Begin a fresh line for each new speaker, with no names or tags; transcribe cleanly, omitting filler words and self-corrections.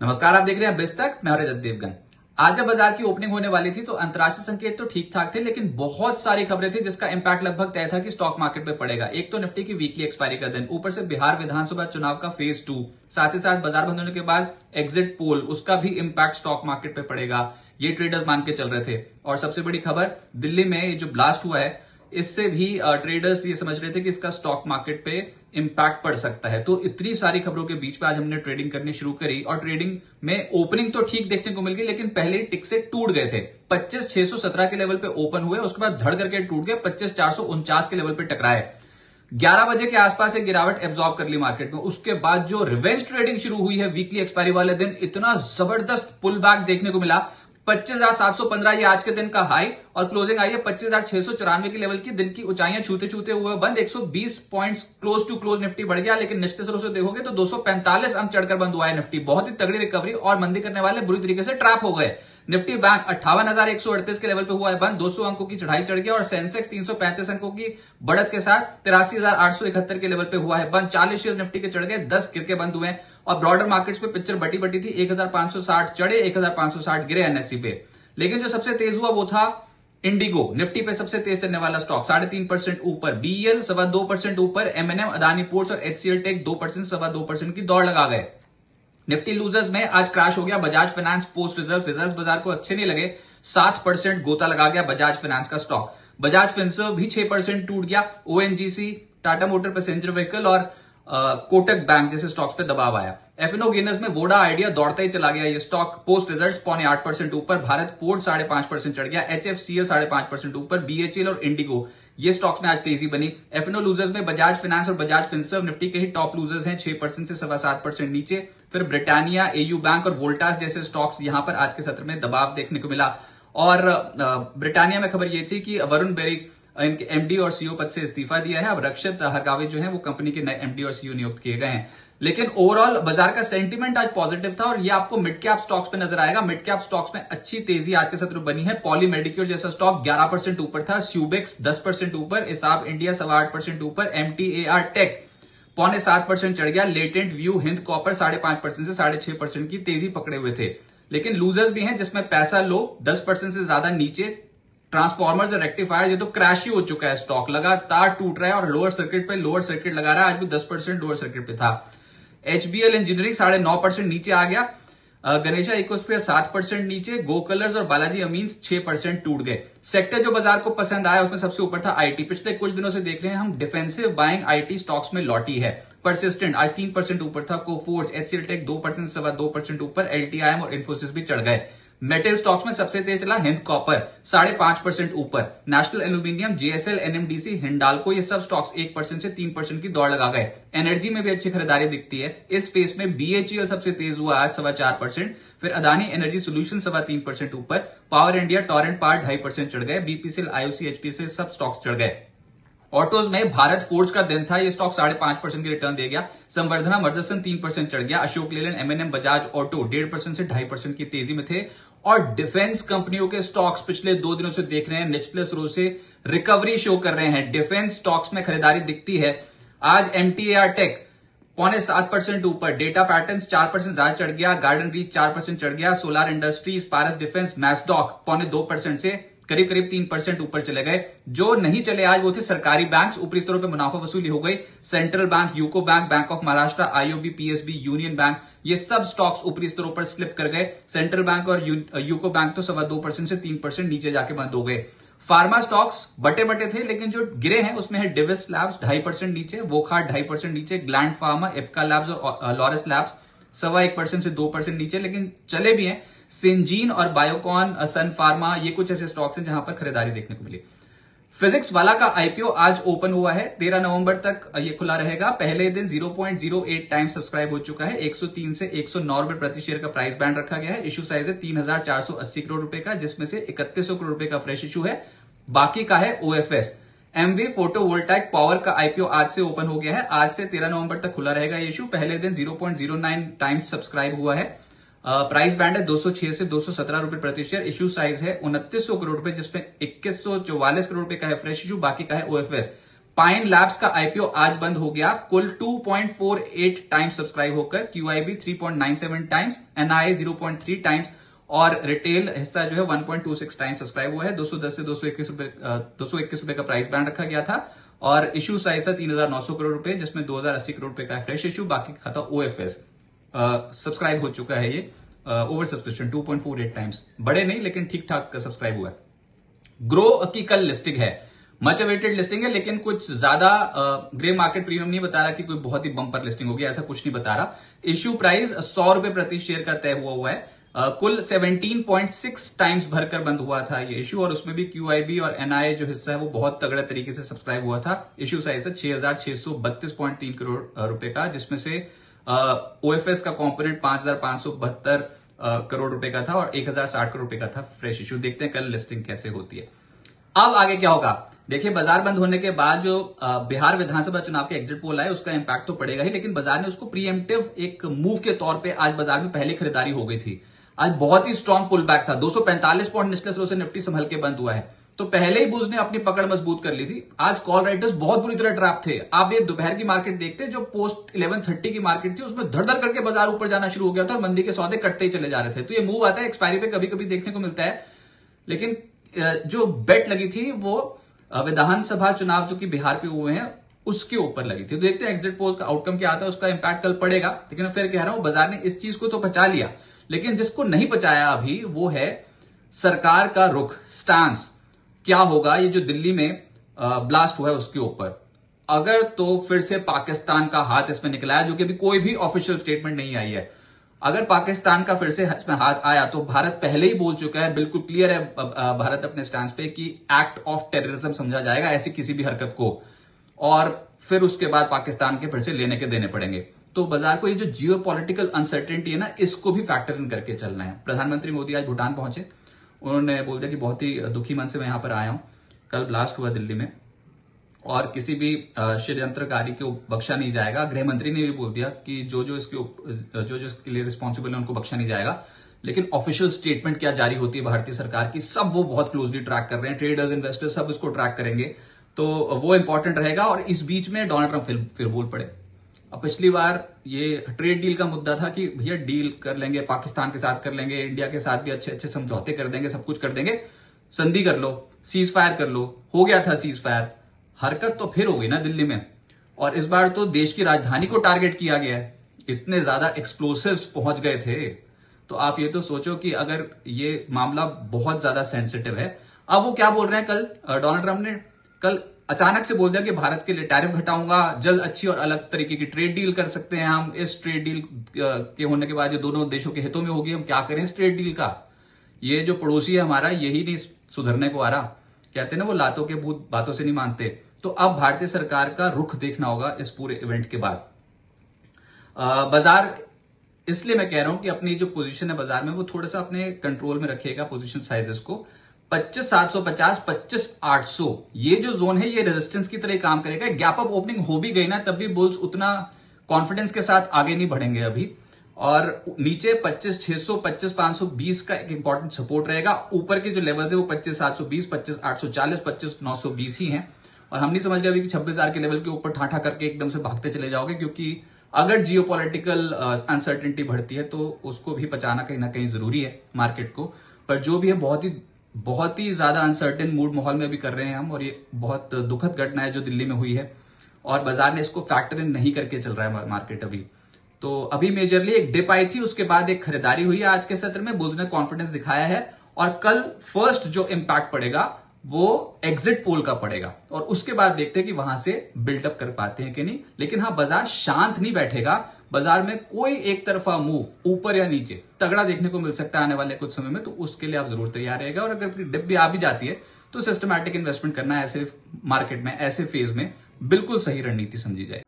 नमस्कार, आप देख रहे हैं बिस्तक। मैं रजत देवगन। आज जब बाजार की ओपनिंग होने वाली थी तो अंतर्राष्ट्रीय संकेत तो ठीक ठाक थे, लेकिन बहुत सारी खबरें थी जिसका इंपैक्ट लगभग तय था कि स्टॉक मार्केट पे पड़ेगा। एक तो निफ्टी की वीकली एक्सपायरी का दिन, ऊपर से बिहार विधानसभा चुनाव का फेज 2, साथ ही साथ बाजार बंद होने के बाद एग्जिट पोल, उसका भी इंपैक्ट स्टॉक मार्केट पे पड़ेगा, ये ट्रेडर्स मान के चल रहे थे। और सबसे बड़ी खबर, दिल्ली में ये जो ब्लास्ट हुआ है इससे भी ट्रेडर्स ये समझ रहे थे कि इसका स्टॉक मार्केट पे इंपैक्ट पड़ सकता है। तो इतनी सारी खबरों के बीच में आज हमने ट्रेडिंग करनी शुरू करी और ट्रेडिंग में ओपनिंग तो ठीक देखने को मिल गई, लेकिन पहले ही टिक से टूट गए थे। 25,617 के लेवल पे ओपन हुए, उसके बाद धड़ करके टूट गए, 25,449 के लेवल पे टकराए। 11 बजे के आसपास एक गिरावट एब्जॉर्ब कर ली मार्केट में। उसके बाद जो रिवेंज ट्रेडिंग शुरू हुई है वीकली एक्सपायरी वाले दिन, इतना जबरदस्त पुल बैक देखने को मिला। 25,715 ये आज के दिन का हाई और क्लोजिंग आई है 25,694 के लेवल की। दिन की ऊंचाइयां छूते छूते हुए बंद 120 points close to close Nifty बढ़ गया, लेकिन निश्चित रूप से देखोगे तो 245 अंक चढ़कर बंद हुआ है निफ्टी। बहुत ही तगड़ी रिकवरी और मंदी करने वाले बुरी तरीके से ट्रैप हो गए। निफ्टी बैंक 58,138 के लेवल पे हुआ है बंद, 200 अंकों की चढ़ाई चढ़ गया और सेंसेक्स 335 अंकों की बढ़त के साथ 83,871 के लेवल पे हुआ है बंद। 40 शेयर निफ्टी के चढ़ गए, 10 गिर के बंद हुए। और ब्रॉडर मार्केट्स पे पिक्चर बटी बटी थी। 1,560 चढ़े, 1,560 गिरे एनएससी पे। लेकिन जो सबसे तेज हुआ वो था इंडिगो, निफ्टी पे सबसे तेज चलने वाला स्टॉक, 3.5% ऊपर। बीएल 2.25% ऊपर। एमएनएम, अदानी पोर्ट्स और एचसीएल टेक 2%, 2.25% की दौड़ लगा गए। निफ्टी लूजर्स में आज क्रैश हो गया बजाज फाइनेंस पोस्ट रिजल्ट बाजार को अच्छे नहीं लगे। 7% गोता लगा गया बजाज फाइनेंस का स्टॉक। बजाज फिनसर्व भी 6% टूट गया। ONGC, Tata motor passenger vehicle और कोटक बैंक जैसे स्टॉक्स पे दबाव आया। एफएनओ गेनर्स में वोडा आइडिया दौड़ता ही चला गया। ये स्टॉक पोस्ट रिजल्ट्स 8.25% ऊपर। भारत फोर्ड 5.5% चढ़ गया। एचएफसीएल 5.5% ऊपर। बीएचईएल और इंडिगो, ये स्टॉक्स में आज तेजी बनी। एफएनओ लूजर्स में बजाज फाइनेंस और बजाज फिनसर्व निफ्टी के ही टॉप लूजर्स हैं, 6% से 7.25% नीचे। फिर ब्रिटानिया, एयू बैंक और वोल्टास जैसे स्टॉक्स यहां पर आज के सत्र में दबाव देखने को मिला। और ब्रिटानिया में खबर यह थी कि वरुण बेरी इनके एमडी और सीईओ पद से इस्तीफा दिया है। अब रक्षित हरगावे जो है वो कंपनी के नए एमडी और सीईओ नियुक्त किए गए हैं। लेकिन ओवरऑल बाजार का सेंटीमेंट आज पॉजिटिव था और ये आपको मिड कैप स्टॉक्स पे नजर आएगा। मिड कैप स्टॉक्स में अच्छी तेजी आज के सत्र बनी है। पॉली मेडिक्योर जैसा स्टॉक 11% ऊपर था। स्यूबेक्स 10% ऊपर। इसाब इंडिया 8.25% ऊपर। एमटीएआर टेक 7.25% चढ़ गया। लेटेंट व्यू, हिंद कॉपर 5.5% से 6.5% की तेजी पकड़े हुए थे। लेकिन लूजर्स भी हैं जिसमें पैसा लो 10% से ज्यादा नीचे। ट्रांसफॉर्मर्स और रेक्टिफायर, ये तो क्रैश ही हो चुका है स्टॉक, लगातार टूट रहा है और लोअर सर्किट पे लोअर सर्किट लगा रहा है। आज भी 10% लोअर सर्किट पे था। एचबीएल इंजीनियरिंग 9.5% नीचे आ गया। गणेशा इकोस्फीयर 7% नीचे। गो कलर्स और बालाजी अमीन्स 6% टूट गए। सेक्टर जो बाजार को पसंद आया उसमें सबसे ऊपर था आईटी। पिछले कुछ दिनों से देख रहे हैं हम डिफेंसिव बाइंग आईटी स्टॉक्स में लौटी है। परसिस्टेंट आज 3% ऊपर था। कोफोर्ज, एचसीएल टेक 2%, 2.25% ऊपर। एलटीआईएम और इन्फोसिस भी चढ़ गए। मेटल स्टॉक्स में सबसे तेज चला हिंद कॉपर 5.5% ऊपर। National aluminium, JSL, NMDC, Hindalco, ये सब स्टॉक्स 1% से 3% की दौड़ लगा गए। एनर्जी में भी अच्छी खरीदारी दिखती है। इस स्पेस में बीएचईएल सबसे तेज हुआ आज 4.25%। फिर अदानी एनर्जी सोल्यूशन 3.25% ऊपर। पावर इंडिया, टोरेंट पावर 2.5% चढ़ गए। बीपीसीएल, आईओसी, एचपीसीएल सब स्टॉक्स चढ़ गए। ऑटोज में भारत फोर्ज का दिन था, ये स्टॉक 5.5% की रिटर्न दे गया। संवर्धना मदरसन 3% चढ़ गया। अशोक लेलैंड, एमएनएम, बजाज ऑटो 1.5% से 2.5% की तेजी में थे। और डिफेंस कंपनियों के स्टॉक्स पिछले 2 दिनों से देख रहे हैं निचले स्रोत से रिकवरी शो कर रहे हैं। डिफेंस स्टॉक्स में खरीदारी दिखती है। आज एमटीएआर टेक 7.25% ऊपर। डेटा पैटर्न्स 4% ज्यादा चढ़ गया। गार्डन रीच 4% चढ़ गया। सोलार इंडस्ट्रीज, पारस डिफेंस, मैस्डॉक 2.25% से करीब 3% ऊपर चले गए। जो नहीं चले आज वो थे सरकारी बैंक्स, ऊपरी स्तरों पे मुनाफा वसूली हो गई। Central bank, UCO bank, bank of Maharashtra, IOB, PSB, union bank, ये सब स्टॉक्स ऊपरी स्तरों पर स्लिप कर गए। सेंट्रल बैंक और यूको बैंक तो 2.25% से 3% नीचे जाके बंद हो गए। फार्मा स्टॉक्स बटे बटे थे, लेकिन जो गिरे हैं उसमें है डिविस लैब्स 2.5% नीचे, वोखार्ड 2.5% नीचे, ग्लैंड फार्मा, एप्का लैब्स और लॉरस लैब्स 1.25% से 2% नीचे, लेकिन चले भी हैं। सिंजीन और बायोकॉन, सन फार्मा, ये कुछ ऐसे स्टॉक्स हैं जहां पर खरीदारी देखने को मिली। फिजिक्स वाला का आईपीओ आज ओपन हुआ है। 13 नवंबर तक ये खुला रहेगा। पहले दिन 0.08 टाइम सब्सक्राइब हो चुका है। 103 से 109 रुपए प्रति शेयर का प्राइस बैंड रखा गया है। इशू साइज है 3,480 करोड़ रुपए का, जिसमें से 3100 करोड़ रुपए का फ्रेश इशू है, बाकी का है ओएफएस। एमवी फोटोवोल्टाइक पावर का आईपीओ आज से ओपन हो गया है। आज से 13 नवंबर तक खुला रहेगा ये इशू। पहले दिन 0.09 टाइम्स सब्सक्राइब हुआ है। प्राइस बैंड है 206 से 217 रुपए प्रति शेयर। इशू साइज है 2900 करोड़ रुपए, जिसमें 2144 करोड़ रुपए का है फ्रेश इशू, बाकी का है ओएफएस। पाइन लैब्स का आईपीओ आज बंद हो गया, कुल 2.48 टाइम्स सब्सक्राइब होकर, QIB 3.97 टाइम्स, NIA 0.3 टाइम्स और रिटेल हिस्सा जो है 1.26 टाइम्स सब्सक्राइब हुआ है। 210 से 221 रुपए का प्राइस बैंड रखा गया था और इश्यू साइज था 3,900 करोड़ रुपए, जिसमें 2,080 करोड़ रुपए का फ्रेश इश्यू, बाकी का खाता OFS सब्सक्राइब हो चुका है। ये ओवर सब्सक्रिप्शन 2.48 टाइम्स, बड़े नहीं लेकिन ठीक ठाक सब्सक्राइब हुआ है। ग्रो की कल लिस्टिंग है, मच अवेटेड लिस्टिंग है, लेकिन कुछ ज्यादा ग्रे मार्केट प्रीमियम नहीं बता रहा कि कोई बहुत ही बम्पर लिस्टिंग होगी, ऐसा कुछ नहीं बता रहा। इश्यू प्राइस 100 रुपए प्रति शेयर का तय हुआ है। कुल 17.6 टाइम्स भरकर बंद हुआ था ये इश्यू और उसमें भी QIB और NIA जो हिस्सा है वो बहुत तगड़े तरीके से सब्सक्राइब हुआ था। इश्यू साइज है 6,632.3 करोड़ रुपए का, जिसमें से OFS का कंपोनेंट 5,572 करोड़ रुपए का था और 1,060 करोड़ रुपए का था फ्रेश इश्यू। देखते हैं कल लिस्टिंग कैसे होती है। अब आगे क्या होगा, देखिए बाजार बंद होने के बाद जो बिहार विधानसभा चुनाव के एग्जिट पोल आए उसका इंपैक्ट तो पड़ेगा ही, लेकिन बाजार ने उसको प्रीएम्प्टिव एक मूव के तौर पे आज बाजार में पहले खरीदारी हो गई थी। आज बहुत ही स्ट्रांग पुल बैक था, 245 पॉइंट निचले स्लो से निफ्टी संभल के बंद हुआ है, तो पहले ही बुल्स ने अपनी पकड़ मजबूत कर ली थी। आज कॉल राइटर्स बहुत बुरी तरह ट्रैप थे। आप ये दोपहर की मार्केट देखते, जो पोस्ट 11:30 की मार्केट थी उसमें धड़ धड़ करके बाजार ऊपर जाना शुरू हो गया था और मंदी के सौदे कटते ही चले जा रहे थे। तो ये मूव आता है एक्सपायरी पे कभी कभी देखने को मिलता है, लेकिन जो बेट लगी थी वो विधानसभा चुनाव जो कि बिहार पे हुए हैं उसके ऊपर लगी थी। तो देखते हैं एग्जिट पोल का आउटकम क्या आता है, उसका इंपैक्ट कल पड़ेगा। लेकिन फिर कह रहा हूं बाजार ने इस चीज को तो पचा लिया, लेकिन जिसको नहीं पचाया अभी वो है सरकार का रुख, स्टांस। क्या होगा ये जो दिल्ली में ब्लास्ट हुआ है उसके ऊपर, अगर तो फिर से पाकिस्तान का हाथ इसमें निकला है, जो कि अभी कोई भी ऑफिशियल स्टेटमेंट नहीं आई है। अगर पाकिस्तान का फिर से इसमें हाथ आया तो भारत पहले ही बोल चुका है, बिल्कुल क्लियर है भारत अपने स्टैंड पे कि एक्ट ऑफ टेररिज्म समझा जाएगा ऐसी किसी भी हरकत को, और फिर उसके बाद पाकिस्तान के फिर से लेने के देने पड़ेंगे। तो बाजार को ये जो जियो पॉलिटिकल अनसर्टेनिटी है ना, इसको भी फैक्टर इन करके चलना है। प्रधानमंत्री मोदी आज भूटान पहुंचे, उन्होंने बोल दिया कि बहुत ही दुखी मन से मैं यहां पर आया हूं। कल ब्लास्ट हुआ दिल्ली में और किसी भी षड्यंत्रकारी को बख्शा नहीं जाएगा। गृह मंत्री ने भी बोल दिया कि जो जो इसके लिए रिस्पॉन्सिबल है उनको बख्शा नहीं जाएगा। लेकिन ऑफिशियल स्टेटमेंट क्या जारी होती है भारतीय सरकार की, सब वो बहुत क्लोजली ट्रैक कर रहे हैं। ट्रेडर्स, इन्वेस्टर्स सब इसको ट्रैक करेंगे, तो वो इंपॉर्टेंट रहेगा। और इस बीच में डोनाल्ड ट्रंप फिर बोल पड़े। अब पिछली बार ये ट्रेड डील का मुद्दा था कि भैया डील कर लेंगे, पाकिस्तान के साथ कर लेंगे, इंडिया के साथ भी अच्छे अच्छे समझौते कर देंगे, सब कुछ कर देंगे, संधि कर लो, सीज फायर कर लो। हो गया था सीज फायर, हरकत तो फिर हो गई ना दिल्ली में। और इस बार तो देश की राजधानी को टारगेट किया गया है, इतने ज्यादा एक्सप्लोसिव्स पहुंच गए थे। तो आप ये तो सोचो कि अगर ये मामला बहुत ज्यादा सेंसिटिव है। अब वो क्या बोल रहे हैं, कल डोनाल्ड ट्रंप ने कल अचानक से बोल दिया कि भारत के लिए टैरिफ घटाऊंगा, जल्द अच्छी और अलग तरीके की ट्रेड डील कर सकते हैं हम। इस ट्रेड डील के होने के बाद ये दोनों देशों के हितों में होगी, हम क्या करें इस ट्रेड डील का। ये जो पड़ोसी है हमारा, यही नहीं सुधरने को आ रहा। कहते हैं ना वो लातों के भूत बातों से नहीं मानते। तो अब भारतीय सरकार का रुख देखना होगा इस पूरे इवेंट के बाद। बाजार, इसलिए मैं कह रहा हूं कि अपनी जो पोजीशन है बाजार में वो थोड़ा सा अपने कंट्रोल में रखिएगा पोजीशन साइजेस को। 25,750, 25,800 ये जो जोन है ये रेजिस्टेंस की तरह काम करेगा। गैप अप ओपनिंग हो भी गई ना तब भी बुल्स उतना कॉन्फिडेंस के साथ आगे नहीं बढ़ेंगे अभी। और नीचे 25,600, 25,520 का एक इंपॉर्टेंट सपोर्ट रहेगा। ऊपर के जो लेवल्स है वो 25,720, 25,840, 25,920 ही हैं। और हम नहीं समझ गए अभी कि 26,000 के लेवल के ऊपर ठाठा करके एकदम से भागते चले जाओगे, क्योंकि अगर जियोपॉलिटिकल अनसर्टेनिटी बढ़ती है तो उसको भी पचाना कहीं ना कहीं जरूरी है मार्केट को। पर जो भी है बहुत ही ज्यादा अनसर्टेन मूड माहौल में भी कर रहे हैं हम, और ये बहुत दुखद घटना है जो दिल्ली में हुई है और बाजार ने इसको फैक्टर इन नहीं करके चल रहा है मार्केट अभी। तो अभी मेजरली एक डिप आई थी, उसके बाद एक खरीदारी हुई है। आज के सत्र में बुल्स ने कॉन्फिडेंस दिखाया है और कल फर्स्ट जो इंपैक्ट पड़ेगा वो एग्जिट पोल का पड़ेगा और उसके बाद देखते हैं कि वहां से बिल्डअप कर पाते हैं कि नहीं। लेकिन हाँ, बाजार शांत नहीं बैठेगा। बाजार में कोई एक तरफा मूव ऊपर या नीचे तगड़ा देखने को मिल सकता है आने वाले कुछ समय में, तो उसके लिए आप जरूर तैयार रहेगा। और अगर डिप भी आ भी जाती है तो सिस्टमैटिक इन्वेस्टमेंट करना ऐसे मार्केट में, ऐसे फेज में बिल्कुल सही रणनीति समझी जाए।